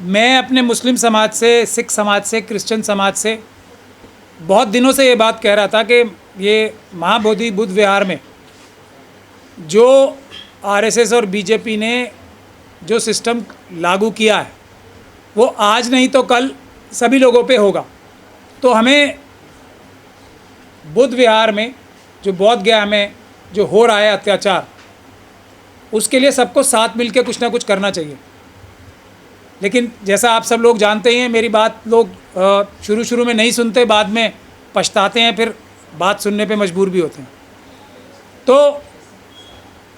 मैं अपने मुस्लिम समाज से, सिख समाज से, क्रिश्चियन समाज से बहुत दिनों से ये बात कह रहा था कि ये महाबोधि बुद्ध विहार में जो आरएसएस और बीजेपी ने जो सिस्टम लागू किया है वो आज नहीं तो कल सभी लोगों पे होगा। तो हमें बुद्ध विहार में जो बौद्ध गया में जो हो रहा है अत्याचार, उसके लिए सबको साथ मिलकर कुछ ना कुछ करना चाहिए। लेकिन जैसा आप सब लोग जानते हैं, मेरी बात लोग शुरू में नहीं सुनते, बाद में पछताते हैं, फिर बात सुनने पे मजबूर भी होते हैं। तो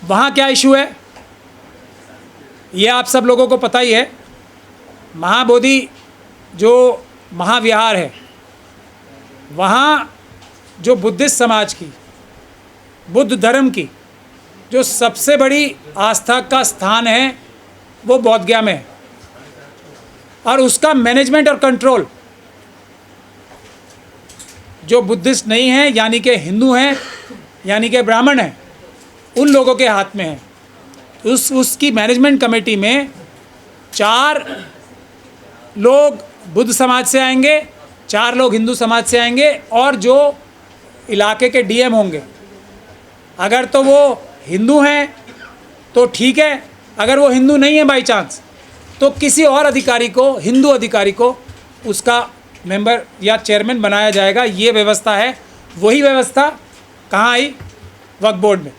वहाँ क्या इशू है ये आप सब लोगों को पता ही है। महाबोधि जो महाविहार है, वहाँ जो बुद्धिस्ट समाज की, बुद्ध धर्म की जो सबसे बड़ी आस्था का स्थान है वो बौद्ध गया में है, और उसका मैनेजमेंट और कंट्रोल जो बुद्धिस्ट नहीं है, यानी कि हिंदू हैं, यानी कि ब्राह्मण हैं, उन लोगों के हाथ में है। उसकी मैनेजमेंट कमेटी में 4 लोग बुद्ध समाज से आएंगे, 4 लोग हिंदू समाज से आएंगे, और जो इलाके के डीएम होंगे, अगर तो वो हिंदू हैं तो ठीक है, अगर वो हिंदू नहीं है बाई चांस, तो किसी और अधिकारी को, हिंदू अधिकारी को उसका मेंबर या चेयरमैन बनाया जाएगा। ये व्यवस्था है। वही व्यवस्था कहाँ आई? वक्फ बोर्ड में।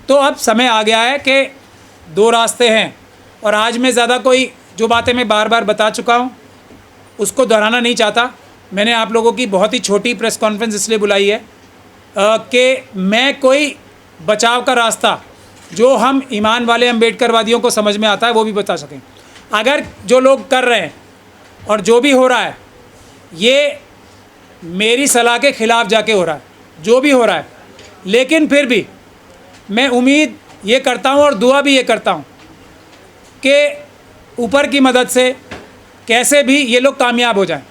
तो अब समय आ गया है कि 2 रास्ते हैं, और आज मैं ज़्यादा कोई जो बातें मैं बार बार बता चुका हूँ उसको दोहराना नहीं चाहता। मैंने आप लोगों की बहुत ही छोटी प्रेस कॉन्फ्रेंस इसलिए बुलाई है कि मैं कोई बचाव का रास्ता जो हम ईमान वाले अम्बेडकरवादियों को समझ में आता है वो भी बता सकें। अगर जो लोग कर रहे हैं और जो भी हो रहा है ये मेरी सलाह के ख़िलाफ़ जाके हो रहा है, जो भी हो रहा है, लेकिन फिर भी मैं उम्मीद ये करता हूँ और दुआ भी ये करता हूँ कि ऊपर की मदद से कैसे भी ये लोग कामयाब हो जाएं।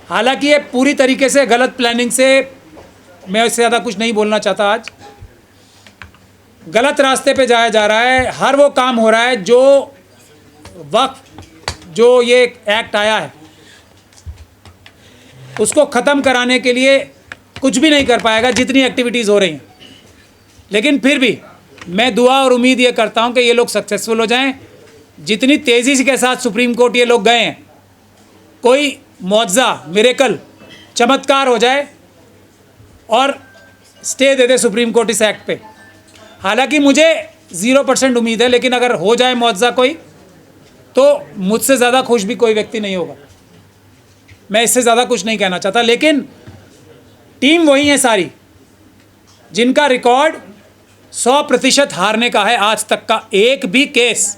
हालांकि ये पूरी तरीके से गलत प्लानिंग से, मैं इससे ज़्यादा कुछ नहीं बोलना चाहता, आज गलत रास्ते पे जाया जा रहा है। हर वो काम हो रहा है जो वक्फ जो ये एक्ट आया है उसको ख़त्म कराने के लिए कुछ भी नहीं कर पाएगा, जितनी एक्टिविटीज़ हो रही हैं। लेकिन फिर भी मैं दुआ और उम्मीद ये करता हूँ कि ये लोग सक्सेसफुल हो जाएं। जितनी तेज़ी के साथ सुप्रीम कोर्ट ये लोग गए हैं, कोई मौजज़ा, मिरेकल, चमत्कार हो जाए और स्टे दे दे सुप्रीम कोर्ट इस एक्ट पे। हालांकि मुझे 0% उम्मीद है, लेकिन अगर हो जाए मौजज़ा कोई, तो मुझसे ज़्यादा खुश भी कोई व्यक्ति नहीं होगा। मैं इससे ज़्यादा कुछ नहीं कहना चाहता। लेकिन टीम वही है सारी जिनका रिकॉर्ड 100% हारने का है। आज तक का एक भी केस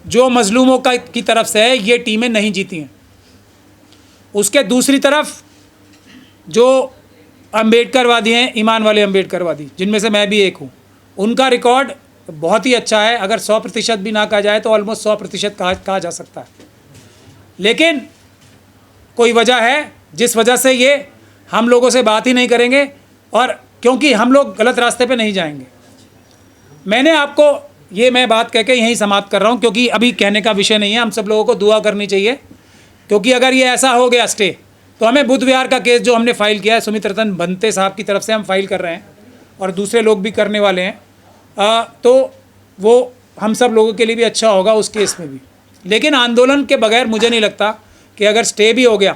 जो मजलूमों की तरफ से है, ये टीमें नहीं जीती हैं। उसके दूसरी तरफ जो अम्बेडकरवादी हैं, ईमान वाले अम्बेडकरवादी, जिनमें से मैं भी एक हूँ, उनका रिकॉर्ड बहुत ही अच्छा है। अगर 100% भी ना कहा जाए तो ऑलमोस्ट 100% कहा जा सकता है। लेकिन कोई वजह है जिस वजह से ये हम लोगों से बात ही नहीं करेंगे, और क्योंकि हम लोग गलत रास्ते पे नहीं जाएंगे। मैंने आपको ये मैं बात कह के यहीं समाप्त कर रहा हूँ, क्योंकि अभी कहने का विषय नहीं है। हम सब लोगों को दुआ करनी चाहिए, क्योंकि अगर ये ऐसा हो गया स्टे, तो हमें बुद्ध विहार का केस जो हमने फ़ाइल किया है, सुमित रतन भंते साहब की तरफ से हम फाइल कर रहे हैं और दूसरे लोग भी करने वाले हैं, तो वो हम सब लोगों के लिए भी अच्छा होगा उस केस में भी। लेकिन आंदोलन के बगैर मुझे नहीं लगता कि अगर स्टे भी हो गया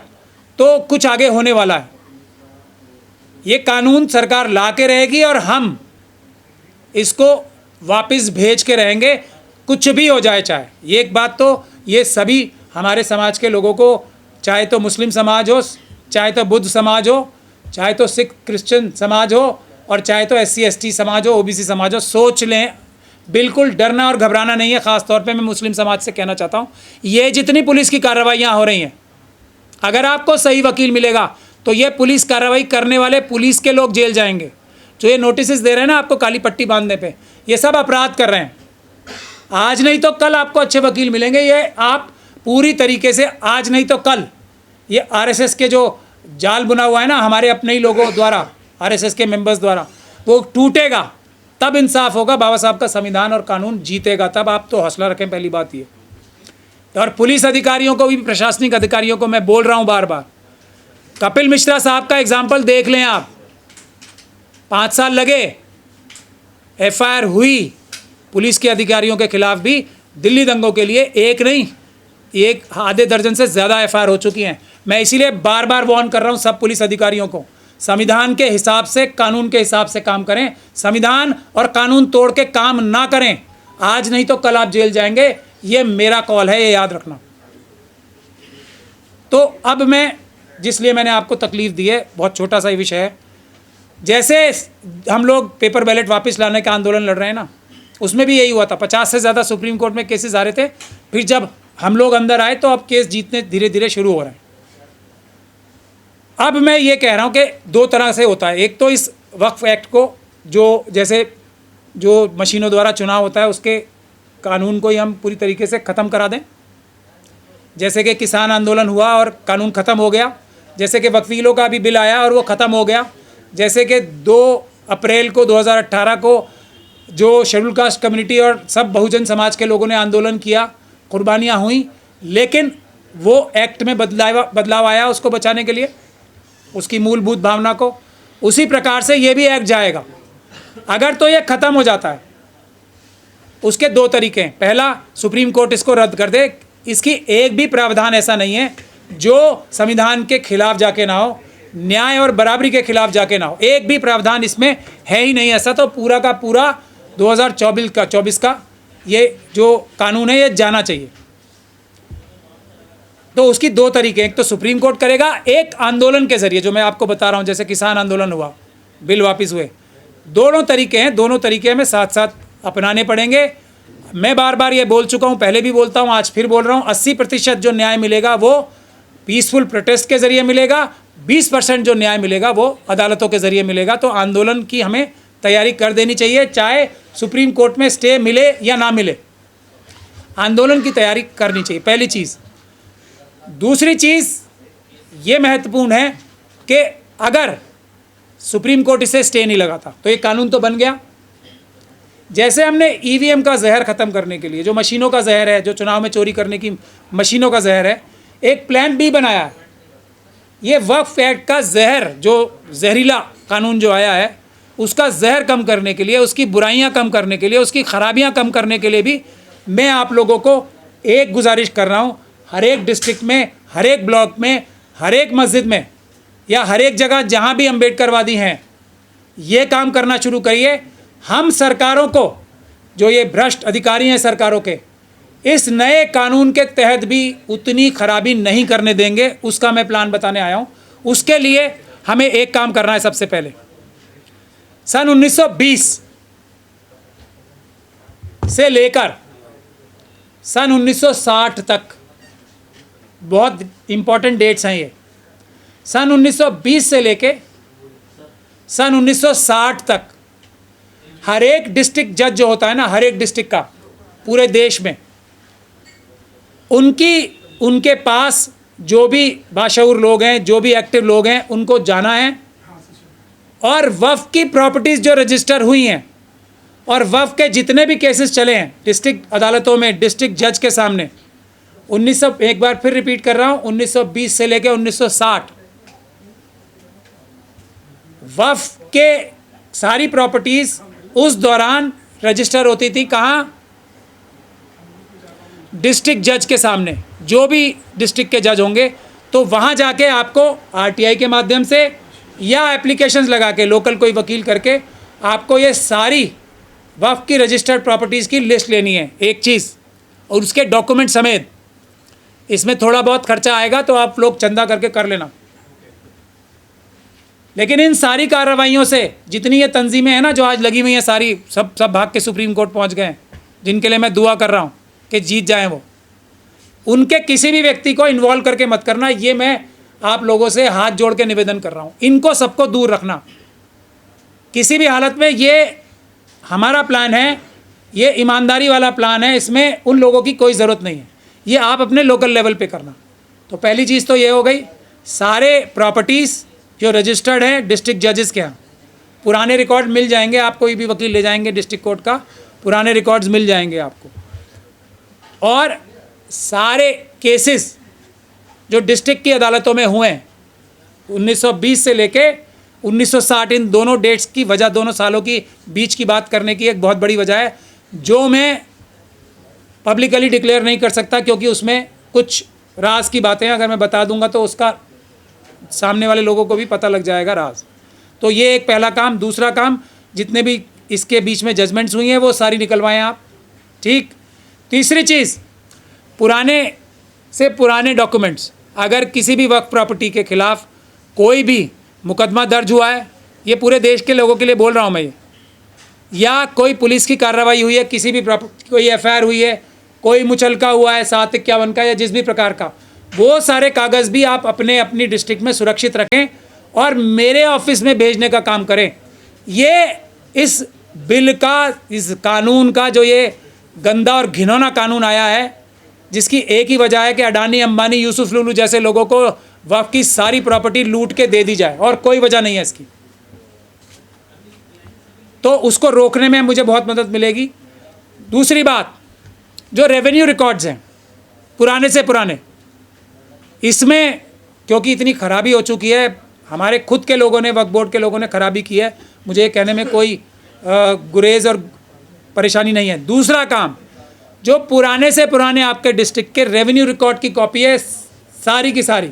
तो कुछ आगे होने वाला है। ये कानून सरकार ला के रहेगी और हम इसको वापस भेज के रहेंगे, कुछ भी हो जाए। चाहे ये एक बात तो ये सभी हमारे समाज के लोगों को, चाहे तो मुस्लिम समाज हो, चाहे तो बुद्ध समाज हो, चाहे तो सिख क्रिश्चियन समाज हो, और चाहे तो SC ST समाज हो, OBC समाज हो, सोच लें। बिल्कुल डरना और घबराना नहीं है। ख़ास तौर पे मैं मुस्लिम समाज से कहना चाहता हूँ, ये जितनी पुलिस की कार्रवाइयाँ हो रही हैं, अगर आपको सही वकील मिलेगा तो ये पुलिस कार्रवाई करने वाले पुलिस के लोग जेल जाएंगे। जो ये नोटिस दे रहे हैं ना आपको काली पट्टी बांधने पे, ये सब अपराध कर रहे हैं। आज नहीं तो कल आपको अच्छे वकील मिलेंगे। ये आप पूरी तरीके से आज नहीं तो कल ये RSS के जो जाल बुना हुआ है ना हमारे अपने ही लोगों द्वारा, RSS के मेंबर्स द्वारा, वो टूटेगा। तब इंसाफ होगा, बाबा साहब का संविधान और कानून जीतेगा, तब आप तो हौसला रखें, पहली बात ये। और पुलिस अधिकारियों को भी, प्रशासनिक अधिकारियों को मैं बोल रहा हूँ बार बार, कपिल मिश्रा साहब का एग्जाम्पल देख लें आप। 5 साल लगे, एफआईआर हुई पुलिस के अधिकारियों के खिलाफ भी। दिल्ली दंगों के लिए एक नहीं, एक आधे दर्जन से ज़्यादा एफआईआर हो चुकी हैं। मैं इसीलिए बार बार वार्न कर रहा हूँ सब पुलिस अधिकारियों को, संविधान के हिसाब से, कानून के हिसाब से काम करें, संविधान और कानून तोड़ के काम ना करें। आज नहीं तो कल आप जेल जाएंगे, ये मेरा कॉल है, ये याद रखना। तो अब मैं, जिसलिए मैंने आपको तकलीफ दी है, बहुत छोटा सा ही विषय है। जैसे हम लोग पेपर बैलेट वापस लाने का आंदोलन लड़ रहे हैं ना, उसमें भी यही हुआ था। 50 से ज़्यादा सुप्रीम कोर्ट में केसेस आ रहे थे। फिर जब हम लोग अंदर आए तो अब केस जीतने धीरे धीरे शुरू हो रहे हैं। अब मैं ये कह रहा हूँ कि 2 तरह से होता है। एक तो इस वक्फ एक्ट को, जो जैसे जो मशीनों द्वारा चुनाव होता है, उसके कानून को ही हम पूरी तरीके से ख़त्म करा दें। जैसे कि किसान आंदोलन हुआ और कानून ख़त्म हो गया, जैसे कि वकीलों का भी बिल आया और वो ख़त्म हो गया, जैसे कि 2 अप्रैल को 2018 को जो शेड्यूल कास्ट कम्युनिटी और सब बहुजन समाज के लोगों ने आंदोलन किया, कुर्बानियाँ हुई, लेकिन वो एक्ट में बदलाव आया उसको बचाने के लिए, उसकी मूलभूत भावना को। उसी प्रकार से ये भी एक्ट जाएगा। अगर तो ये ख़त्म हो जाता है, उसके 2 तरीके हैं। पहला, सुप्रीम कोर्ट इसको रद्द कर दे। इसकी एक भी प्रावधान ऐसा नहीं है जो संविधान के खिलाफ जाके ना हो, न्याय और बराबरी के खिलाफ जाके ना हो। एक भी प्रावधान इसमें है ही नहीं। ऐसा तो पूरा का पूरा 2024 का ये जो कानून है ये जाना चाहिए। तो उसकी 2 तरीके, एक तो सुप्रीम कोर्ट करेगा, एक आंदोलन के जरिए, जो मैं आपको बता रहा हूँ, जैसे किसान आंदोलन हुआ, बिल वापस हुए। दोनों तरीके हैं, दोनों तरीके हमें साथ साथ अपनाने पड़ेंगे। मैं बार बार ये बोल चुका हूँ, पहले भी बोलता हूँ, आज फिर बोल रहा हूँ, 80% जो न्याय मिलेगा वो पीसफुल प्रोटेस्ट के ज़रिए मिलेगा, 20% जो न्याय मिलेगा वो अदालतों के ज़रिए मिलेगा। तो आंदोलन की हमें तैयारी कर देनी चाहिए, चाहे सुप्रीम कोर्ट में स्टे मिले या ना मिले, आंदोलन की तैयारी करनी चाहिए, पहली चीज़। दूसरी चीज़ ये महत्वपूर्ण है कि अगर सुप्रीम कोर्ट इसे स्टे नहीं लगाता तो ये कानून तो बन गया। जैसे हमने ईवीएम का जहर ख़त्म करने के लिए, जो मशीनों का जहर है, जो चुनाव में चोरी करने की मशीनों का जहर है, एक प्लान बी बनाया है। ये वक्फ एक्ट का जहर, जो जहरीला कानून जो आया है, उसका जहर कम करने के लिए, उसकी बुराइयां कम करने के लिए, उसकी खराबियां कम करने के लिए भी मैं आप लोगों को एक गुजारिश कर रहा हूं, हर एक डिस्ट्रिक्ट में, हर एक ब्लॉक में, हर एक मस्जिद में या हर एक जगह जहां भी अम्बेडकरवादी हैं, ये काम करना शुरू करिए। हम सरकारों को, जो ये भ्रष्ट अधिकारी हैं सरकारों के, इस नए कानून के तहत भी उतनी खराबी नहीं करने देंगे। उसका मैं प्लान बताने आया हूं। उसके लिए हमें एक काम करना है। सबसे पहले सन 1920 से लेकर सन 1960 तक, बहुत इंपॉर्टेंट डेट्स हैं ये, सन 1920 से लेके सन 1960 तक हर एक डिस्ट्रिक्ट जज जो होता है ना, हर एक डिस्ट्रिक्ट का पूरे देश में, उनके पास जो भी बाशऊर लोग हैं, जो भी एक्टिव लोग हैं, उनको जाना है और वक्फ की प्रॉपर्टीज़ जो रजिस्टर हुई हैं और वक्फ के जितने भी केसेस चले हैं डिस्ट्रिक्ट अदालतों में, डिस्ट्रिक्ट जज के सामने, 1900, एक बार फिर रिपीट कर रहा हूँ, 1920 से लेकर 1960 वक्फ के सारी प्रॉपर्टीज़ उस दौरान रजिस्टर होती थी। कहाँ? डिस्ट्रिक्ट जज के सामने। जो भी डिस्ट्रिक्ट के जज होंगे तो वहाँ जाके आपको आरटीआई के माध्यम से या एप्लीकेशंस लगा के, लोकल कोई वकील करके, आपको ये सारी वक्फ की रजिस्टर्ड प्रॉपर्टीज़ की लिस्ट लेनी है, एक चीज़, और उसके डॉक्यूमेंट समेत। इसमें थोड़ा बहुत खर्चा आएगा तो आप लोग चंदा करके कर लेना। लेकिन इन सारी कार्रवाइयों से जितनी ये तंजीमें हैं ना जो आज लगी हुई हैं, सारी सब भाग के सुप्रीम कोर्ट पहुंच गए हैं, जिनके लिए मैं दुआ कर रहा हूं कि जीत जाएं वो, उनके किसी भी व्यक्ति को इन्वॉल्व करके मत करना। ये मैं आप लोगों से हाथ जोड़ के निवेदन कर रहा हूं। इनको सबको दूर रखना किसी भी हालत में। ये हमारा प्लान है, ये ईमानदारी वाला प्लान है, इसमें उन लोगों की कोई ज़रूरत नहीं है। ये आप अपने लोकल लेवल पे करना। तो पहली चीज़ तो ये हो गई, सारे प्रॉपर्टीज़ जो रजिस्टर्ड हैं डिस्ट्रिक्ट जजेस के यहाँ, पुराने रिकॉर्ड मिल जाएंगे, आप कोई भी वकील ले जाएंगे डिस्ट्रिक्ट कोर्ट का, पुराने रिकॉर्ड्स मिल जाएंगे आपको। और सारे केसेस जो डिस्ट्रिक्ट की अदालतों में हुए हैं 1920 से लेके 1960, इन दोनों डेट्स की वजह, दोनों सालों की बीच की बात करने की एक बहुत बड़ी वजह है, जो मैं पब्लिकली डिक्लेयर नहीं कर सकता क्योंकि उसमें कुछ राज की बातें हैं। अगर मैं बता दूंगा तो उसका सामने वाले लोगों को भी पता लग जाएगा राज। तो ये एक पहला काम। दूसरा काम, जितने भी इसके बीच में जजमेंट्स हुई हैं वो सारी निकलवाएं आप, ठीक। तीसरी चीज़, पुराने से पुराने डॉक्यूमेंट्स, अगर किसी भी वक्फ प्रॉपर्टी के खिलाफ कोई भी मुकदमा दर्ज हुआ है, ये पूरे देश के लोगों के लिए बोल रहा हूँ मैं ये, या कोई पुलिस की कार्रवाई हुई है, किसी भी कोई FIR हुई है, कोई मुचलका हुआ है 751 का या जिस भी प्रकार का, वो सारे कागज़ भी आप अपने अपनी डिस्ट्रिक्ट में सुरक्षित रखें और मेरे ऑफिस में भेजने का काम करें। ये इस बिल का, इस कानून का, जो ये गंदा और घिनौना कानून आया है, जिसकी एक ही वजह है कि अडानी, अंबानी, यूसुफ लुलू जैसे लोगों को वक्फ की सारी प्रॉपर्टी लूट के दे दी जाए, और कोई वजह नहीं है इसकी। तो उसको रोकने में मुझे बहुत मदद मिलेगी। दूसरी बात, जो रेवेन्यू रिकॉर्ड्स हैं पुराने से पुराने, इसमें क्योंकि इतनी खराबी हो चुकी है, हमारे खुद के लोगों ने, वक्फ बोर्ड के लोगों ने खराबी की है, मुझे ये कहने में कोई गुरेज और परेशानी नहीं है। दूसरा काम, जो पुराने से पुराने आपके डिस्ट्रिक्ट के रेवेन्यू रिकॉर्ड की कॉपी है, सारी की सारी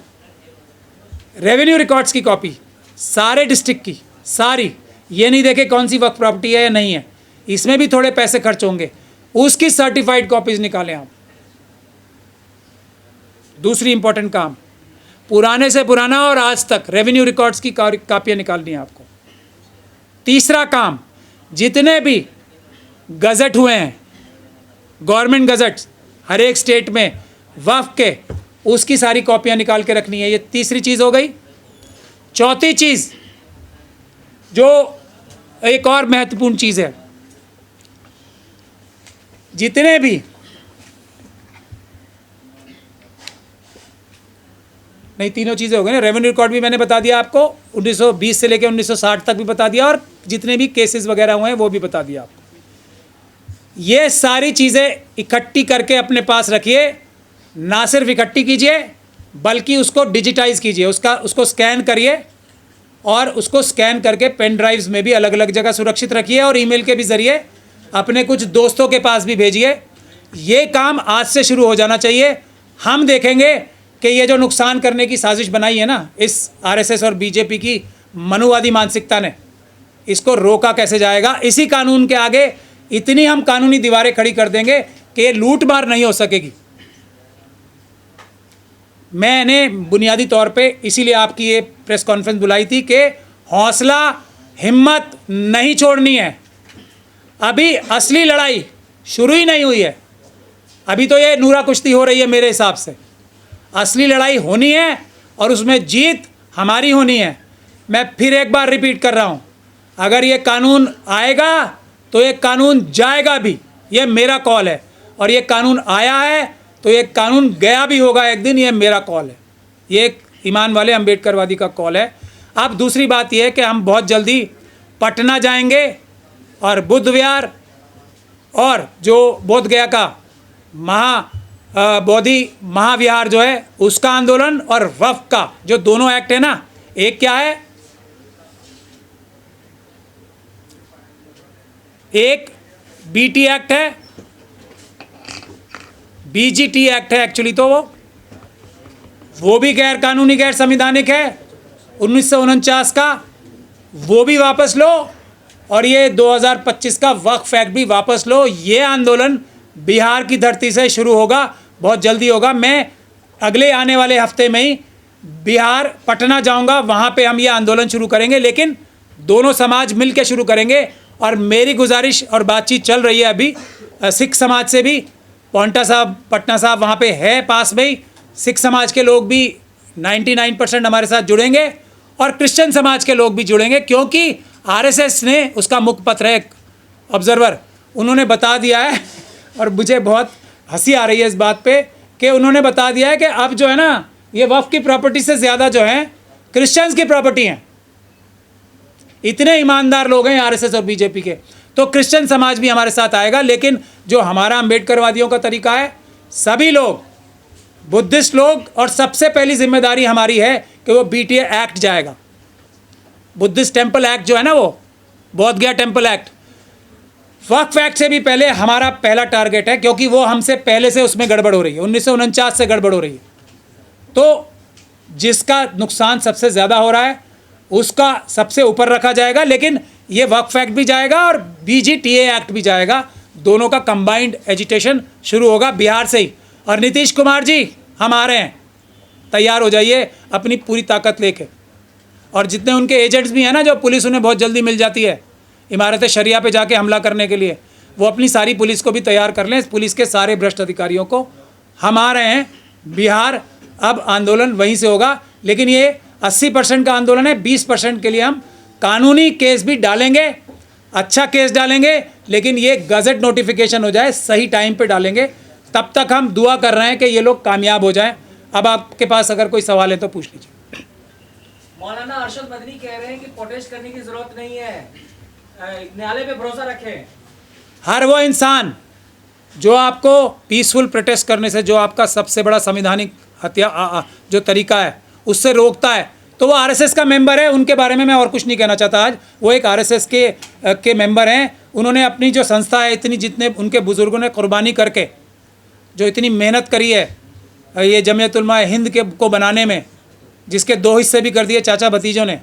रेवेन्यू रिकॉर्ड्स की कॉपी सारे डिस्ट्रिक्ट की सारी, ये नहीं देखे कौन सी वक्फ प्रॉपर्टी है या नहीं है, इसमें भी थोड़े पैसे खर्च होंगे, उसकी सर्टिफाइड कॉपीज निकालें आप। दूसरी इंपॉर्टेंट काम, पुराने से पुराना और आज तक रेवेन्यू रिकॉर्ड्स की कॉपियाँ निकालनी है आपको। तीसरा काम, जितने भी गज़ट हुए हैं, गवर्नमेंट गज़ट्स हर एक स्टेट में वक्फ के, उसकी सारी कॉपियाँ निकाल के रखनी है। ये तीसरी चीज़ हो गई। चौथी चीज़, जो एक और महत्वपूर्ण चीज़ है, जितने भी नहीं, तीनों चीज़ें हो गई ना, रेवेन्यू रिकॉर्ड भी मैंने बता दिया आपको, 1920 से लेकर 1960 तक भी बता दिया, और जितने भी केसेस वगैरह हुए हैं वो भी बता दिया आपको। ये सारी चीज़ें इकट्ठी करके अपने पास रखिए, ना सिर्फ इकट्ठी कीजिए बल्कि उसको डिजिटाइज कीजिए, उसको स्कैन करिए, और उसको स्कैन करके पेन ड्राइव्स में भी अलग अलग जगह सुरक्षित रखिए, और ईमेल के भी ज़रिए अपने कुछ दोस्तों के पास भी भेजिए। ये काम आज से शुरू हो जाना चाहिए। हम देखेंगे कि ये जो नुकसान करने की साजिश बनाई है ना इस RSS और BJP की मनुवादी मानसिकता ने, इसको रोका कैसे जाएगा। इसी कानून के आगे इतनी हम कानूनी दीवारें खड़ी कर देंगे कि ये लूट मार नहीं हो सकेगी। मैंने बुनियादी तौर पे इसीलिए आपकी ये प्रेस कॉन्फ्रेंस बुलाई थी कि हौसला, हिम्मत नहीं छोड़नी है। अभी असली लड़ाई शुरू ही नहीं हुई है, अभी तो ये नूरा कुश्ती हो रही है। मेरे हिसाब से असली लड़ाई होनी है और उसमें जीत हमारी होनी है। मैं फिर एक बार रिपीट कर रहा हूँ, अगर ये कानून आएगा तो ये कानून जाएगा भी, ये मेरा कॉल है। और ये कानून आया है तो ये कानून गया भी होगा एक दिन, ये मेरा कॉल है, ये एक ईमान वाले अम्बेडकरवादी का कॉल है। अब दूसरी बात यह है कि हम बहुत जल्दी पटना जाएंगे और बुद्ध विहार और जो बोध गया का बोधि महाविहार जो है उसका आंदोलन, और वक्फ का जो दोनों एक्ट है ना, एक क्या है, एक BT एक्ट है, BGT एक्ट है एक्चुअली, तो वो भी गैर कानूनी, गैर संवैधानिक है 1949 का, वो भी वापस लो, और ये 2025 का वक्फ एक्ट भी वापस लो। ये आंदोलन बिहार की धरती से शुरू होगा, बहुत जल्दी होगा। मैं अगले आने वाले हफ्ते में ही बिहार पटना जाऊंगा, वहाँ पे हम ये आंदोलन शुरू करेंगे, लेकिन दोनों समाज मिल के शुरू करेंगे। और मेरी गुजारिश और बातचीत चल रही है अभी सिख समाज से भी, पॉन्टा साहब, पटना साहब वहाँ पे है पास में ही, सिख समाज के लोग भी 99% हमारे साथ जुड़ेंगे, और क्रिश्चियन समाज के लोग भी जुड़ेंगे, क्योंकि RSS ने उसका मुखपत्र है ऑब्जर्वर, उन्होंने बता दिया है, और मुझे बहुत हंसी आ रही है इस बात पे कि उन्होंने बता दिया है कि अब जो है ना, ये वक्फ की प्रॉपर्टी से ज़्यादा जो है क्रिश्चियंस की प्रॉपर्टी हैं। इतने ईमानदार लोग हैं आरएसएस और बीजेपी के, तो क्रिश्चियन समाज भी हमारे साथ आएगा। लेकिन जो हमारा अम्बेडकरवादियों का तरीका है, सभी लोग, बुद्धिस्ट लोग, और सबसे पहली जिम्मेदारी हमारी है कि वो बीटीए एक्ट जाएगा, बुद्धिस्ट टेम्पल एक्ट जो है ना, वो बौद्ध गया टेम्पल एक्ट, वक्फ एक्ट से भी पहले हमारा पहला टारगेट है, क्योंकि वो हमसे पहले से उसमें गड़बड़ हो रही है, 1949 से गड़बड़ हो रही है। तो जिसका नुकसान सबसे ज़्यादा हो रहा है उसका सबसे ऊपर रखा जाएगा, लेकिन ये वक्फ एक्ट भी जाएगा और बीजीटीए एक्ट भी जाएगा, दोनों का कंबाइंड एजिटेशन शुरू होगा बिहार से ही। और नीतीश कुमार जी हम आ रहे हैं, तैयार हो जाइए अपनी पूरी ताकत लेके। और जितने उनके एजेंट्स भी हैं ना, जो पुलिस उन्हें बहुत जल्दी मिल जाती है इमारत शरिया पे जाके हमला करने के लिए, वो अपनी सारी पुलिस को भी तैयार कर लें, पुलिस के सारे भ्रष्ट अधिकारियों को। हम आ रहे हैं बिहार, अब आंदोलन वहीं से होगा, लेकिन ये 80% का आंदोलन है, 20% के लिए हम कानूनी केस भी डालेंगे, अच्छा केस डालेंगे, लेकिन ये गजट नोटिफिकेशन हो जाए, सही टाइम पे डालेंगे। तब तक हम दुआ कर रहे हैं कि ये लोग कामयाब हो जाएं। अब आपके पास अगर कोई सवाल है तो पूछ लीजिए। मौलाना अरशद मदनी कह रहे हैं कि प्रोटेस्ट करने की जरूरत नहीं है, न्यायालय पे भरोसा रखें। हर वो इंसान जो आपको पीसफुल प्रोटेस्ट करने से, जो आपका सबसे बड़ा संवैधानिक जो तरीका है उससे रोकता है, तो वो आरएसएस का मेंबर है। उनके बारे में मैं और कुछ नहीं कहना चाहता। आज वो एक आरएसएस के मेंबर हैं। उन्होंने अपनी जो संस्था है, इतनी जितने उनके बुज़ुर्गों ने कुर्बानी करके जो इतनी मेहनत करी है ये जमीयत उलमा हिंद को बनाने में, जिसके 2 हिस्से भी कर दिए चाचा भतीजों ने,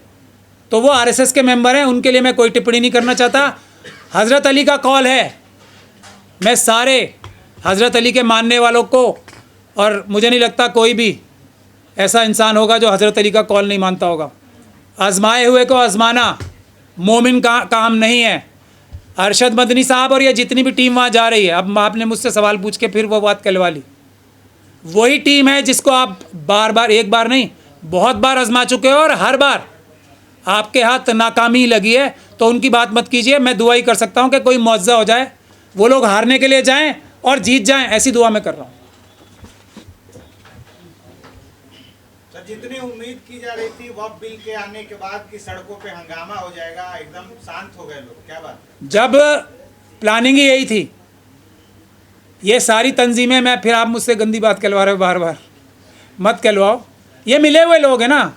तो वो आरएसएस के मेंबर हैं। उनके लिए मैं कोई टिप्पणी नहीं करना चाहता। हज़रत अली का कॉल है, मैं सारे हज़रत अली के मानने वालों को, और मुझे नहीं लगता कोई भी ऐसा इंसान होगा जो हज़रत अली का कॉल नहीं मानता होगा। आजमाए हुए को आजमाना मोमिन का काम नहीं है। अरशद मदनी साहब और ये जितनी भी टीम वहाँ जा रही है, अब आपने मुझसे सवाल पूछ के फिर वो बात कहलवा ली, वही टीम है जिसको आप बार बार, एक बार नहीं बहुत बार आजमा चुके हो और हर बार आपके हाथ नाकामी लगी है। तो उनकी बात मत कीजिए। मैं दुआ ही कर सकता हूँ कि कोई मुआवजा हो जाए, वो लोग हारने के लिए जाएं और जीत जाएं, ऐसी दुआ मैं कर रहा हूँ। सर, जितनी उम्मीद की जा रही थी वक्फ बिल के आने के बाद कि सड़कों पे हंगामा हो जाएगा, एकदम शांत हो गए लोग, क्या बात? जब प्लानिंग ही यही थी, ये सारी तंजीमें, मैं फिर आप मुझसे गंदी बात कहलवा रहे हो, बार बार मत कहलवाओ। ये मिले हुए लोग हैं ना,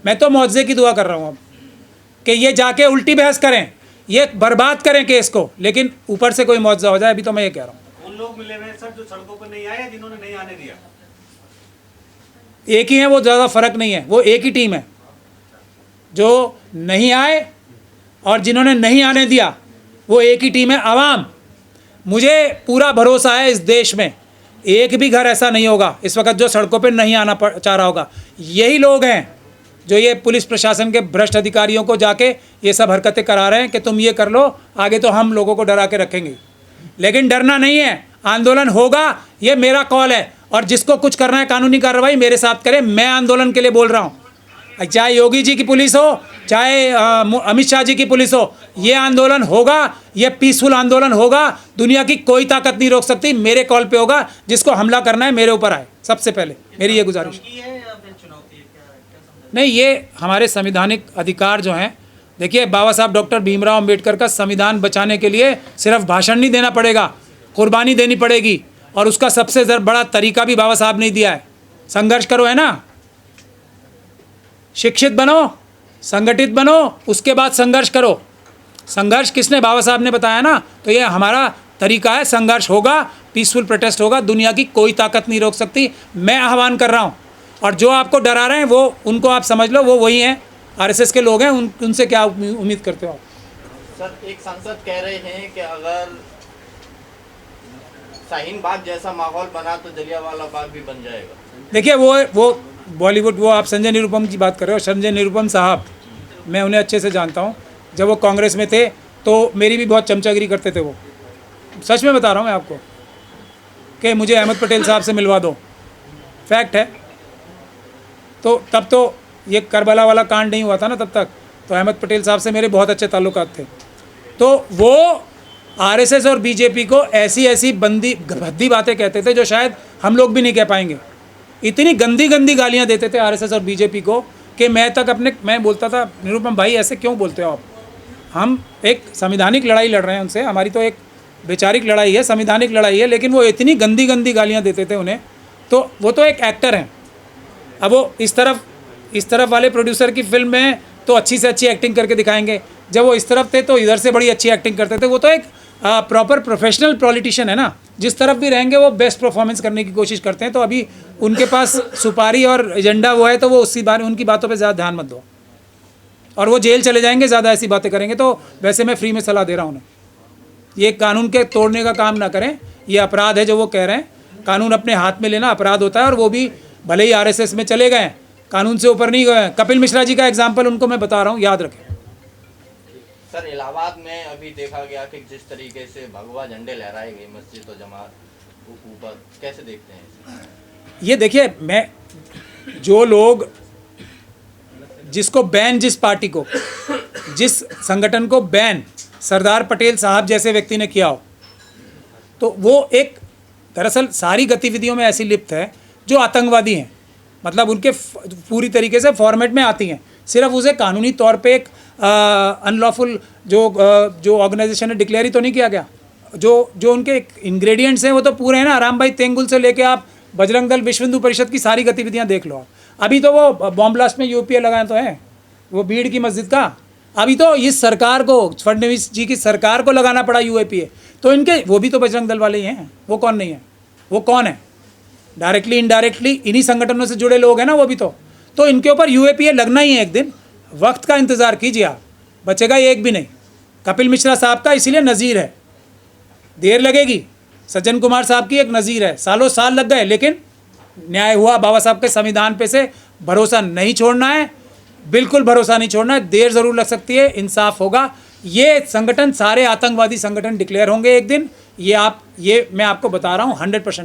मैं तो मुआवजे की दुआ कर रहा हूँ अब कि ये जाके उल्टी बहस करें, ये बर्बाद करें केस को, लेकिन ऊपर से कोई मुआवजा हो जाए। अभी तो मैं ये कह रहा हूँ उन लोग मिले हुए हैं सर जो सड़कों पर नहीं आए, जिन्होंने नहीं आने दिया। एक ही है, वो ज़्यादा फर्क नहीं है, वो एक ही टीम है। जो नहीं आए और जिन्होंने नहीं आने दिया वो एक ही टीम है, आवाम। मुझे पूरा भरोसा है इस देश में एक भी घर ऐसा नहीं होगा इस वक्त जो सड़कों पे नहीं आना चाह रहा होगा। यही लोग हैं जो ये पुलिस प्रशासन के भ्रष्ट अधिकारियों को जाके ये सब हरकतें करा रहे हैं कि तुम ये कर लो, आगे तो हम लोगों को डरा के रखेंगे। लेकिन डरना नहीं है, आंदोलन होगा, ये मेरा कॉल है। और जिसको कुछ करना है कानूनी कार्रवाई मेरे साथ करे। मैं आंदोलन के लिए बोल रहा हूँ, चाहे योगी जी की पुलिस हो, चाहे अमित शाह जी की पुलिस हो, ये आंदोलन होगा, ये पीसफुल आंदोलन होगा। दुनिया की कोई ताकत नहीं रोक सकती। मेरे कॉल पे होगा, जिसको हमला करना है मेरे ऊपर आए। सबसे पहले मेरी ये गुजारिश नहीं, ये हमारे संवैधानिक अधिकार जो हैं, देखिए बाबा साहब डॉक्टर भीमराव अंबेडकर का संविधान बचाने के लिए सिर्फ भाषण नहीं देना पड़ेगा, कुर्बानी देनी पड़ेगी। और उसका सबसे बड़ा तरीका भी बाबा साहब ने दिया है, संघर्ष करो, है ना, शिक्षित बनो, संगठित बनो, उसके बाद संघर्ष करो। संघर्ष किसने, बाबा साहब ने बताया ना। तो ये हमारा तरीका है, संघर्ष होगा, पीसफुल प्रोटेस्ट होगा, दुनिया की कोई ताकत नहीं रोक सकती। मैं आह्वान कर रहा हूँ। और जो आपको डरा रहे हैं वो उनको आप समझ लो, वो वही हैं, आरएसएस के लोग हैं। उनसे क्या उम्मीद करते हो आप? सर, एक सांसद कह रहे हैं कि अगर शाहीन बाग जैसा माहौल बना तो जलियांवाला बाग भी बन जाएगा। देखिए वो बॉलीवुड, वो आप संजय निरुपम की बात कर रहे हो। संजय निरुपम साहब, मैं उन्हें अच्छे से जानता हूँ। जब वो कांग्रेस में थे तो मेरी भी बहुत चमचागिरी करते थे वो। सच में बता रहा हूँ मैं आपको कि मुझे अहमद पटेल साहब से मिलवा दो, फैक्ट है। तो तब तो ये करबला वाला कांड नहीं हुआ था ना तब तक, तो अहमद पटेल साहब से मेरे बहुत अच्छे ताल्लुकात थे। तो वो आरएसएस और बीजेपी को ऐसी ऐसी भद्दी बातें कहते थे जो शायद हम लोग भी नहीं कह पाएंगे। इतनी गंदी गंदी गालियां देते थे आरएसएस और बीजेपी को कि मैं बोलता था निरुपम भाई ऐसे क्यों बोलते हो आप, हम एक संवैधानिक लड़ाई लड़ रहे हैं उनसे, हमारी तो एक वैचारिक लड़ाई है, संवैधानिक लड़ाई है, लेकिन वो इतनी गंदी गंदी गालियाँ देते थे उन्हें, तो वो तो एक एक्टर हैं। अब वो इस तरफ वाले प्रोड्यूसर की फिल्म में तो अच्छी से अच्छी एक्टिंग करके दिखाएंगे, जब वो इस तरफ थे तो इधर से बड़ी अच्छी एक्टिंग करते थे। वो तो एक प्रॉपर प्रोफेशनल पॉलिटिशियन है ना, जिस तरफ भी रहेंगे वो बेस्ट परफॉर्मेंस करने की कोशिश करते हैं। तो अभी उनके पास सुपारी और एजेंडा वो है, तो वो उनकी बातों पर ज़्यादा ध्यान मत दो, और वो जेल चले जाएंगे ज़्यादा ऐसी बातें करेंगे। तो वैसे मैं फ्री में सलाह दे रहा हूँ उन्हें, ये कानून के तोड़ने का काम ना करें, ये अपराध है जो वो कह रहे हैं। कानून अपने हाथ में लेना अपराध होता है, और वो भी भले ही आरएसएस में चले गए, कानून से ऊपर नहीं गए। कपिल मिश्रा जी का एग्जाम्पल उनको मैं बता रहा हूँ, याद रखें। सर इलाहाबाद में अभी देखा गया कि जिस तरीके से भगवा झंडे लहराए गए मस्जिद और जमात ऊपर, कैसे देखते हैं? ये देखिए, मैं जो लोग जिसको बैन, जिस पार्टी को, जिस संगठन को बैन सरदार पटेल साहब जैसे व्यक्ति ने किया हो, तो वो एक दरअसल सारी गतिविधियों में ऐसी लिप्त है जो आतंकवादी हैं, मतलब उनके पूरी तरीके से फॉर्मेट में आती हैं। सिर्फ उसे कानूनी तौर पे एक अनलॉफुल जो ऑर्गेनाइजेशन ने डिक्लेयर ही तो नहीं किया गया, जो उनके इंग्रेडिएंट्स हैं वो तो पूरे हैं ना। राम भाई तेंगुल से लेके आप बजरंग दल, विश्व हिंदू परिषद की सारी गतिविधियां देख लो आप। अभी तो वो बॉम्ब ब्लास्ट में यूपीए लगाए तो हैं, वो भीड़ की मस्जिद का। अभी तो इस सरकार को, फडणवीस जी की सरकार को लगाना पड़ा यूएपीए, तो इनके वो भी तो बजरंग दल वाले ही हैं। वो कौन नहीं है? वो कौन है? डायरेक्टली इनडायरेक्टली इन्हीं संगठनों से जुड़े लोग हैं ना वो भी तो इनके ऊपर यूएपीए लगना ही है एक दिन। वक्त का इंतज़ार कीजिए आप, बचेगा ये एक भी नहीं। कपिल मिश्रा साहब का इसीलिए नज़ीर है, देर लगेगी। सज्जन कुमार साहब की एक नज़ीर है, सालों साल लग गए, लेकिन न्याय हुआ। बाबा साहब के संविधान पे से भरोसा नहीं छोड़ना है, बिल्कुल भरोसा नहीं छोड़ना है। देर ज़रूर लग सकती है, इंसाफ होगा। ये संगठन सारे आतंकवादी संगठन डिक्लेयर होंगे एक दिन, ये मैं आपको बता रहा हूँ 100%।